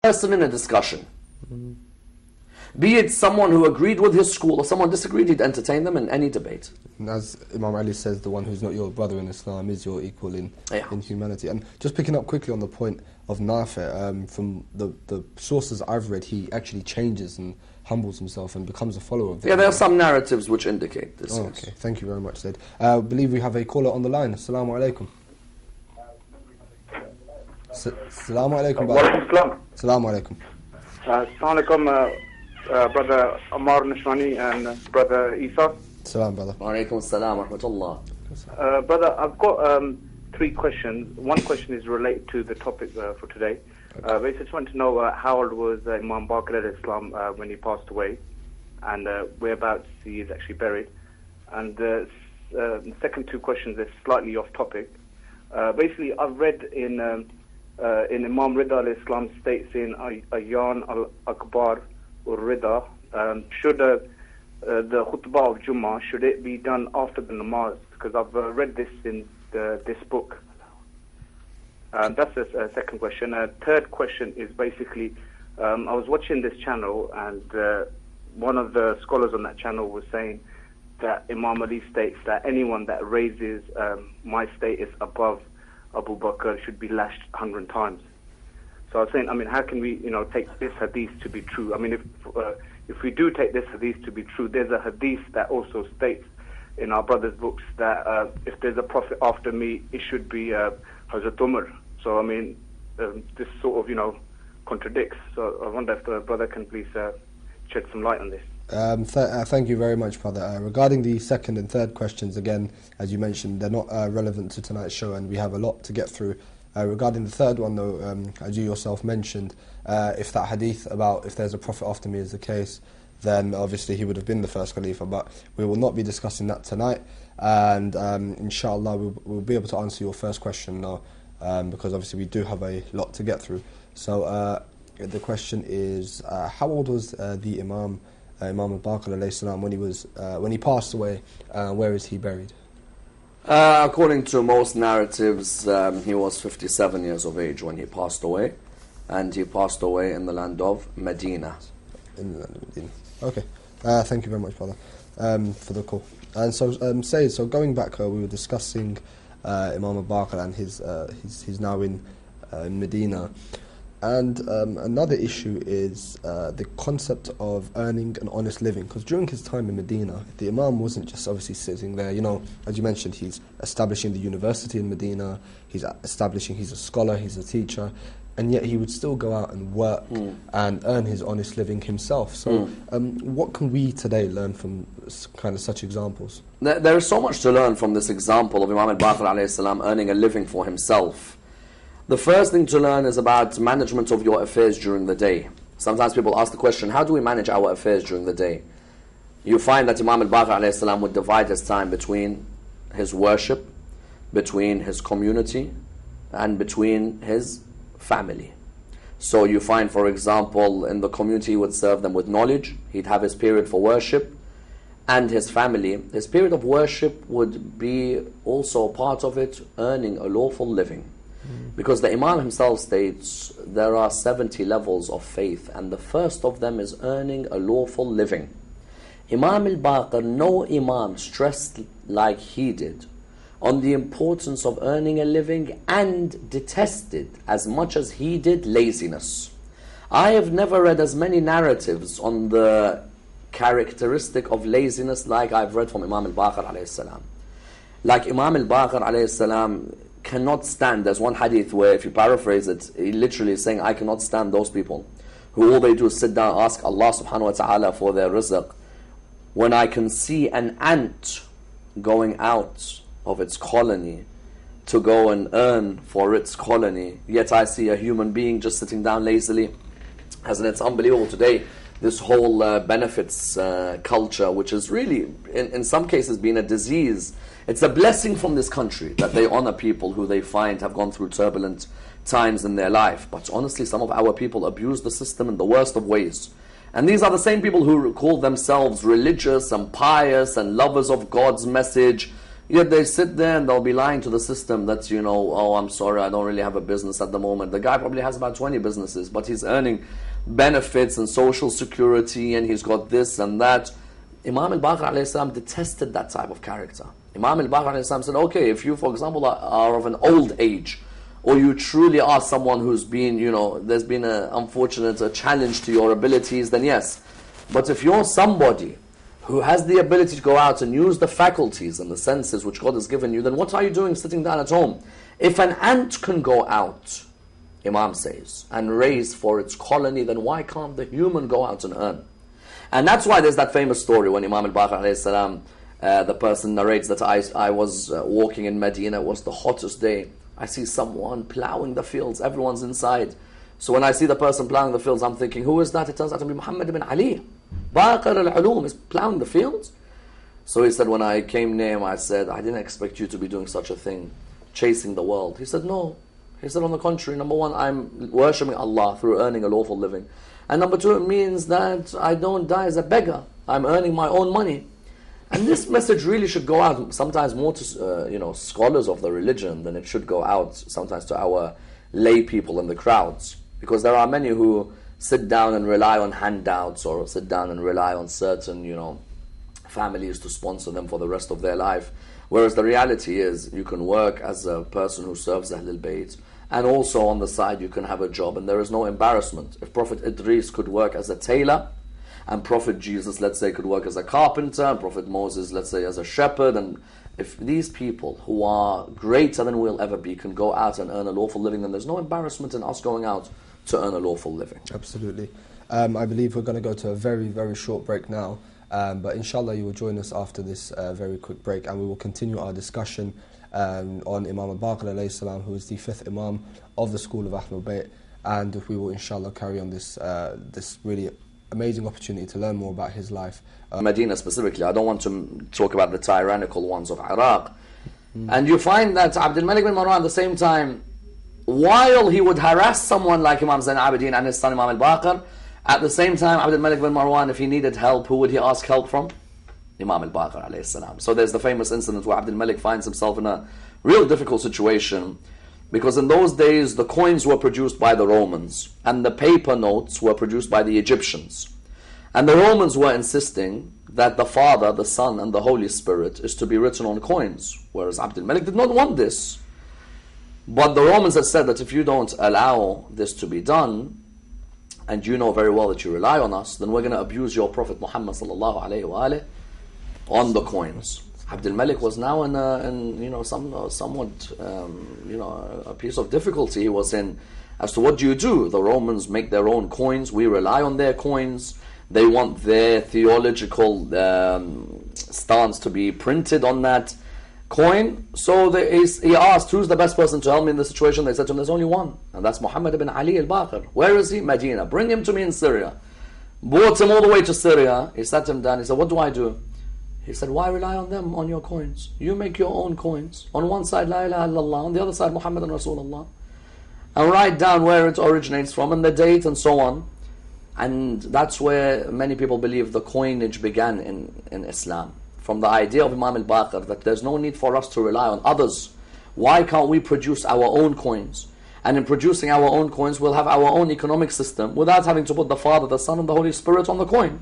person in a discussion. Be it someone who agreed with his school or someone disagreed, he'd entertain them in any debate. And as Imam Ali says, the one who's not your brother in Islam is your equal in humanity. And just picking up quickly on the point of Nafi', from the sources I've read, he actually changes and humbles himself and becomes a follower of the there are some narratives which indicate this. Oh, okay, thank you very much, Zaid. I believe we have a caller on the line. Assalamu alaikum. Assalamu alaikum. Assalamu alaikum. Assalamu alaikum, brother Ammar Nashwani and brother Isa. Salam, brother. Wa alaikum assalam wa rahmatullah. Brother, I've got 3 questions. One question is related to the topic for today. Basically, I just want to know how old was Imam Baqir al-Islam when he passed away, and whereabouts he is actually buried. And the second 2 questions are slightly off topic. Basically, I've read in Imam Rida al-Islam states in Ayyan al-Akbar al-Rida, should the khutbah of Jummah, should it be done after the namaz? Because I've read this in this book. That's the second question. Third question is basically, I was watching this channel, and one of the scholars on that channel was saying that Imam Ali states that anyone that raises my status above Abu Bakr should be lashed 100 times. So I was saying, I mean, how can we, take this hadith to be true? I mean, if we do take this hadith to be true, there's a hadith that also states in our brothers' books that if there's a prophet after me, it should be Hazrat Umar. So I mean, this sort of contradicts. So I wonder if the brother can please shed some light on this. Thank you very much, brother. Regarding the second and third questions, again, as you mentioned, they're not relevant to tonight's show, and we have a lot to get through. Regarding the third one, though, as you yourself mentioned, if that hadith about if there's a prophet after me is the case, then obviously he would have been the first Khalifa, but we will not be discussing that tonight, and inshallah we'll be able to answer your first question now, because obviously we do have a lot to get through. So the question is, how old was the Imam al-Baqir alayhi salam when he passed away? Where is he buried? According to most narratives, he was 57 years of age when he passed away, and he passed away in the land of Medina. In the land of Medina. Okay. Thank you very much, brother, for the call. And so, Sayyid, so going back, we were discussing Imam al-Baqir, and he's now in Medina. And another issue is the concept of earning an honest living, because during his time in Medina, the Imam wasn't just obviously sitting there. As you mentioned, he's establishing the university in Medina, he's a scholar, he's a teacher, and yet he would still go out and work and earn his honest living himself. So what can we today learn from kind of such examples? There is so much to learn from this example of Imam al-Baqir alayhi salam earning a living for himself. The first thing to learn is about management of your affairs during the day. Sometimes people ask the question, how do we manage our affairs during the day? You find that Imam al-Baqir alayhi salam would divide his time between his worship, between his community, and between his family. So you find, for example, in the community he would serve them with knowledge, he'd have his period for worship, and his family. His period of worship would be also part of it, earning a lawful living. Because the Imam himself states there are 70 levels of faith, and the first of them is earning a lawful living. Imam al-Baqir, no Imam stressed like he did on the importance of earning a living, and detested as much as he did laziness. I have never read as many narratives on the characteristic of laziness like I've read from Imam al-Baqir alayhi salam. Like Imam al-Baqir alayhi salam cannot stand, there's one hadith where, if you paraphrase it, he literally is saying, I cannot stand those people who all they do is sit down, ask Allah subhanahu wa ta'ala for their rizq. When I can see an ant going out of its colony to go and earn for its colony, yet I see a human being just sitting down lazily. And it's unbelievable today, this whole benefits culture, which is really, in some cases, been a disease. It's a blessing from this country that they honor people who they find have gone through turbulent times in their life. But honestly, some of our people abuse the system in the worst of ways. And these are the same people who call themselves religious and pious and lovers of God's message, Yet they sit there and they'll be lying to the system that, you know, oh, I'm sorry, I don't really have a business at the moment. The guy probably has about 20 businesses, but he's earning benefits and social security, and he's got this and that. Imam al-Baqir alayhi salam detested that type of character. Imam al-Baqir alayhi salam said, okay, if you, for example, are of an old age, or you truly are someone who's been, you know, there's been a challenge to your abilities, then yes. But if you're somebody who has the ability to go out and use the faculties and the senses which God has given you, then what are you doing sitting down at home? If an ant can go out, Imam says, and raise for its colony, then why can't the human go out and earn? And that's why there's that famous story when Imam al-Baqir alayhi salam, the person narrates that I was walking in Medina, it was the hottest day. I see someone plowing the fields, everyone's inside. So when I see the person plowing the fields, I'm thinking, who is that? It turns out to be Muhammad ibn Ali. Baqir al-Ulum is plowing the fields. So he said, when I came near him, I said, I didn't expect you to be doing such a thing, chasing the world. He said, no. He said, on the contrary, number one, I'm worshipping Allah through earning a lawful living. And number two, it means that I don't die as a beggar. I'm earning my own money. And this message really should go out sometimes more to scholars of the religion than it should go out sometimes to our lay people in the crowds. Because there are many who sit down and rely on handouts, or sit down and rely on certain, families to sponsor them for the rest of their life. Whereas the reality is, you can work as a person who serves AHLUBAYT, and also on the side you can have a job, and there is no embarrassment. If Prophet Idris could work as a tailor, and Prophet Jesus, let's say, could work as a carpenter, and Prophet Moses, let's say, as a shepherd, and if these people who are greater than we'll ever be can go out and earn a lawful living, then there's no embarrassment in us going out to earn a lawful living. Absolutely. I believe we're going to go to a very, very short break now, but inshallah you will join us after this very quick break, and we will continue our discussion on Imam al-Baqir alayhi salam, who is the 5th Imam of the school of AHLUBAYT, and we will inshallah carry on this really amazing opportunity to learn more about his life. Medina specifically, I don't want to talk about the tyrannical ones of Iraq. And you find that Abdul Malik bin Marwan at the same time, while he would harass someone like Imam Zain al-Abidin and his son Imam al-Baqir, at the same time Abdul Malik bin Marwan, if he needed help, who would he ask help from? Imam al-Baqir alayhi salam. So there's the famous incident where Abdul Malik finds himself in a real difficult situation, because in those days the coins were produced by the Romans and the paper notes were produced by the Egyptians. And the Romans were insisting that the Father, the Son and the Holy Spirit is to be written on coins, whereas Abdul Malik did not want this. But the Romans had said that if you don't allow this to be done, and you know very well that you rely on us, then we're going to abuse your Prophet Muhammad sallallahu alayhi wa alayhi on the coins. Abdul Malik was now in somewhat a piece of difficulty he was in as to what do you do. The Romans make their own coins, we rely on their coins, they want their theological stance to be printed on that coin. So he asked, who's the best person to help me in this situation? They said to him, there's only one, and that's Muhammad ibn Ali al-Baqir. Where is he? Medina. Bring him to me in Syria. Brought him all the way to Syria. He sat him down, he said, what do I do? He said, why rely on them, on your coins? You make your own coins. On one side, La ilaha illallah, on the other side, Muhammad and Rasulullah. And write down where it originates from and the date and so on. And that's where many people believe the coinage began in Islam. From the idea of Imam al-Baqir, that there's no need for us to rely on others. Why can't we produce our own coins? And in producing our own coins, we'll have our own economic system without having to put the Father, the Son and the Holy Spirit on the coin.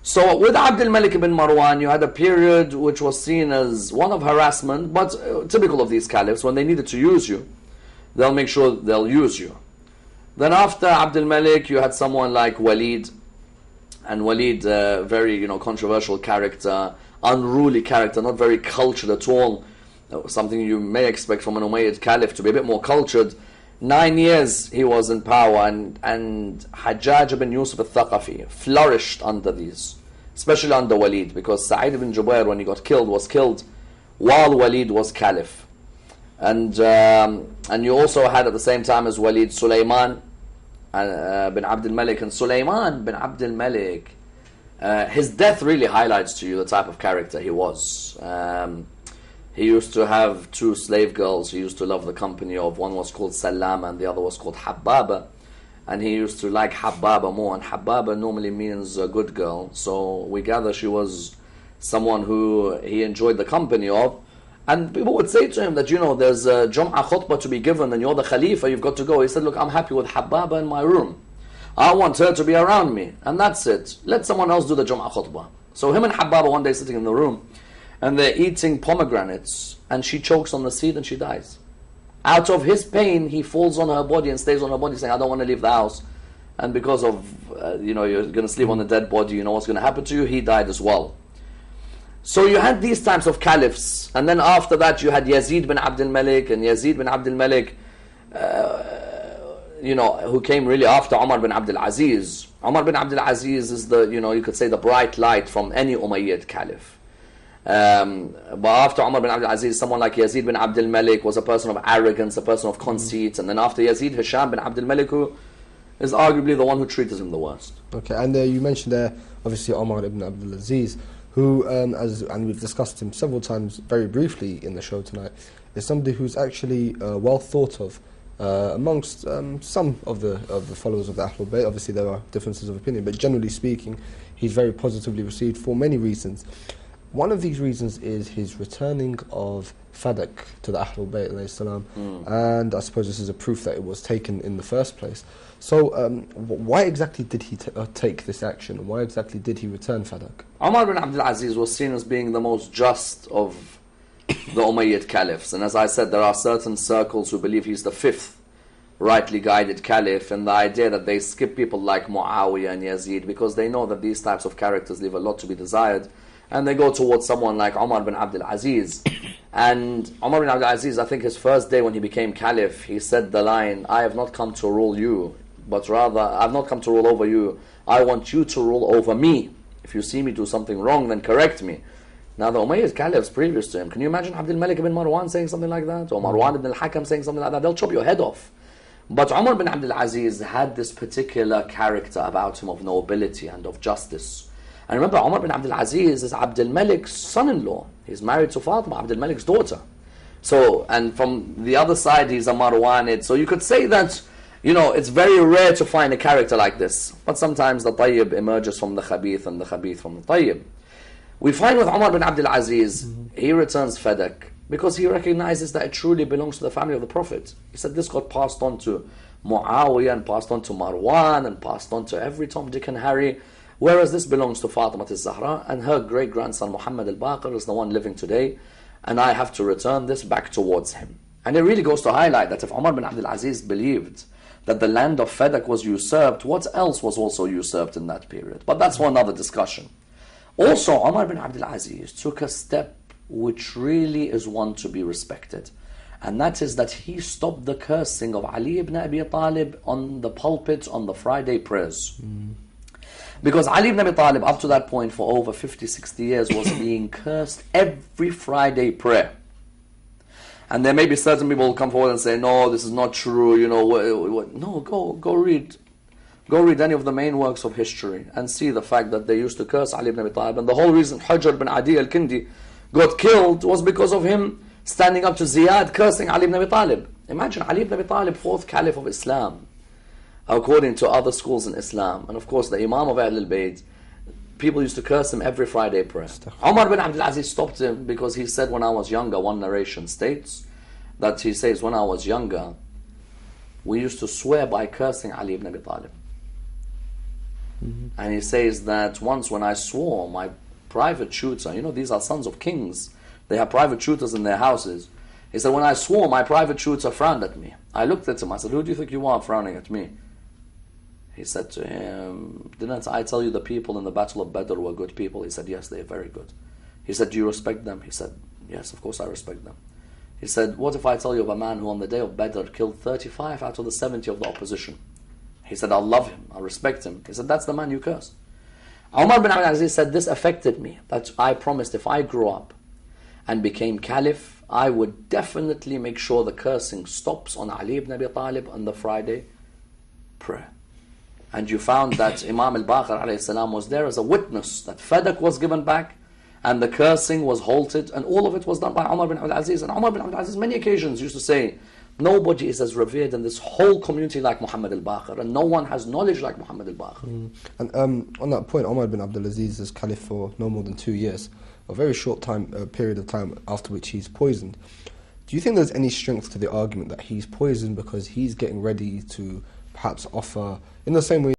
So with Abdul Malik ibn Marwan, you had a period which was seen as one of harassment, but typical of these caliphs. When they needed to use you, they'll make sure they'll use you. Then after Abdul Malik, you had someone like Walid, and Walid, very controversial character, unruly character, not very cultured at all. Something you may expect from an Umayyad caliph to be a bit more cultured. 9 years he was in power, and Hajjaj ibn Yusuf al-Thaqafi flourished under these, especially under Walid, because Sa'id ibn Jubair, when he got killed, was killed while Walid was caliph. And you also had at the same time as Walid, Sulaiman bin Abdul Malik. And Sulaiman bin Abdul Malik, his death really highlights to you the type of character he was. He used to have 2 slave girls. He used to love the company of, one was called Salama and the other was called Habbaba. And he used to like Habbaba more, and Habbaba normally means a good girl. So we gather she was someone who he enjoyed the company of. And people would say to him that, there's a Jum'ah khutbah to be given and you're the Khalifa, you've got to go. He said, look, I'm happy with Hababa in my room. I want her to be around me, and that's it. Let someone else do the Jum'ah khutbah. So him and Hababa one day sitting in the room, and they're eating pomegranates, and she chokes on the seed and she dies. Out of his pain, he falls on her body and stays on her body saying, I don't want to leave the house. And because of, you're going to sleep on a dead body, you know what's going to happen to you, he died as well. So you had these types of caliphs, and then after that you had Yazid bin Abdul Malik, and Yazid bin Abdul Malik, who came really after Umar bin Abdul Aziz. Umar bin Abdul Aziz is the, you could say the bright light from any Umayyad caliph. But after Umar bin Abdul Aziz, someone like Yazid bin Abdul Malik was a person of arrogance, a person of conceit, and then after Yazid, Hisham bin Abdul Malik, who is arguably the one who treated him the worst. Okay, and you mentioned there, obviously, Umar ibn Abdul Aziz, who, and we've discussed him several times very briefly in the show tonight, is somebody who's actually well thought of amongst some of the followers of the AHLUBAYT. Obviously, there are differences of opinion, but generally speaking, he's very positively received for many reasons. One of these reasons is his returning of FADAK to the AHLUBAYT alayhi salam, and I suppose this is a proof that it was taken in the first place. So why exactly did he take this action? Why exactly did he return FADAK? Umar bin Abdul Aziz was seen as being the most just of the Umayyad caliphs, and as I said, there are certain circles who believe he's the fifth rightly guided caliph, and the idea that they skip people like Muawiyah and Yazid because they know that these types of characters leave a lot to be desired, and they go towards someone like Umar bin Abdul Aziz. And Umar bin Abdul Aziz, I think his first day when he became caliph, he said the line, I have not come to rule you, but rather, I have not come to rule over you, I want you to rule over me. If you see me do something wrong, then correct me. Now the Umayyad caliphs previous to him, can you imagine Abdul Malik ibn Marwan saying something like that? Or Marwan ibn al-Hakam saying something like that? They'll chop your head off. But Umar bin Abdul Aziz had this particular character about him of nobility and of justice. And remember, Umar bin Abdul Aziz is Abdul Malik's son-in-law. He's married to Fatima, Abdul Malik's daughter. So, and from the other side, he's a Marwanid. So you could say that, it's very rare to find a character like this. But sometimes the Tayyib emerges from the Khabith and the Khabith from the Tayyib. We find with Umar bin Abdul Aziz, he returns FADAK because he recognizes that it truly belongs to the family of the Prophet. He said this got passed on to Muawiyah and passed on to Marwan and passed on to every Tom, Dick and Harry, whereas this belongs to Fatima al-Zahra, and her great-grandson Muhammad al-Baqir is the one living today, and I have to return this back towards him. And it really goes to highlight that if Umar bin Abdul Aziz believed that the land of FADAK was usurped, what else was also usurped in that period? But that's for another discussion. Also, Umar bin Abdul Aziz took a step which really is one to be respected, and that is that he stopped the cursing of Ali ibn Abi Talib on the pulpit on the Friday prayers. Because Ali ibn Abi Talib, up to that point for over 50-60 years, was being cursed every Friday prayer. And there may be certain people who come forward and say, no, this is not true, no, go read. Go read any of the main works of history and see the fact that they used to curse Ali ibn Abi Talib. And the whole reason Hajar bin Adi al-Kindi got killed was because of him standing up to Ziyad cursing Ali ibn Abi Talib. Imagine Ali ibn Abi Talib, fourth caliph of Islam, according to other schools in Islam. And of course the Imam of AHLUBAYT, people used to curse him every Friday prayer. Umar bin Abdul Aziz stopped him because he said, when I was younger, one narration states that he says, when I was younger, we used to swear by cursing Ali ibn Abi Talib. And he says that once when I swore, my private tutor, these are sons of kings, they have private tutors in their houses. He said, when I swore, my private tutor frowned at me. I looked at him, I said, who do you think you are frowning at me? He said to him, didn't I tell you the people in the Battle of Badr were good people? He said, yes, they are very good. He said, do you respect them? He said, yes, of course I respect them. He said, what if I tell you of a man who on the day of Badr killed 35 out of the 70 of the opposition? He said, I'll love him, I'll respect him. He said, that's the man you curse. Umar bin Abdul Aziz said, this affected me, that I promised if I grew up and became caliph, I would definitely make sure the cursing stops on Ali ibn Abi Talib on the Friday prayer. And you found that Imam al-Baqir alayhi salam was there as a witness that FADAK was given back and the cursing was halted, and all of it was done by Umar bin Abdul Aziz. And Umar bin Abdul Aziz many occasions used to say, nobody is as revered in this whole community like Muhammad al-Baqir, and no one has knowledge like Muhammad al-Baqir. And on that point, Umar bin Abdul Aziz is caliph for no more than 2 years. a very short period of time after which he's poisoned. Do you think there's any strength to the argument that he's poisoned because he's getting ready to perhaps offer, in the same way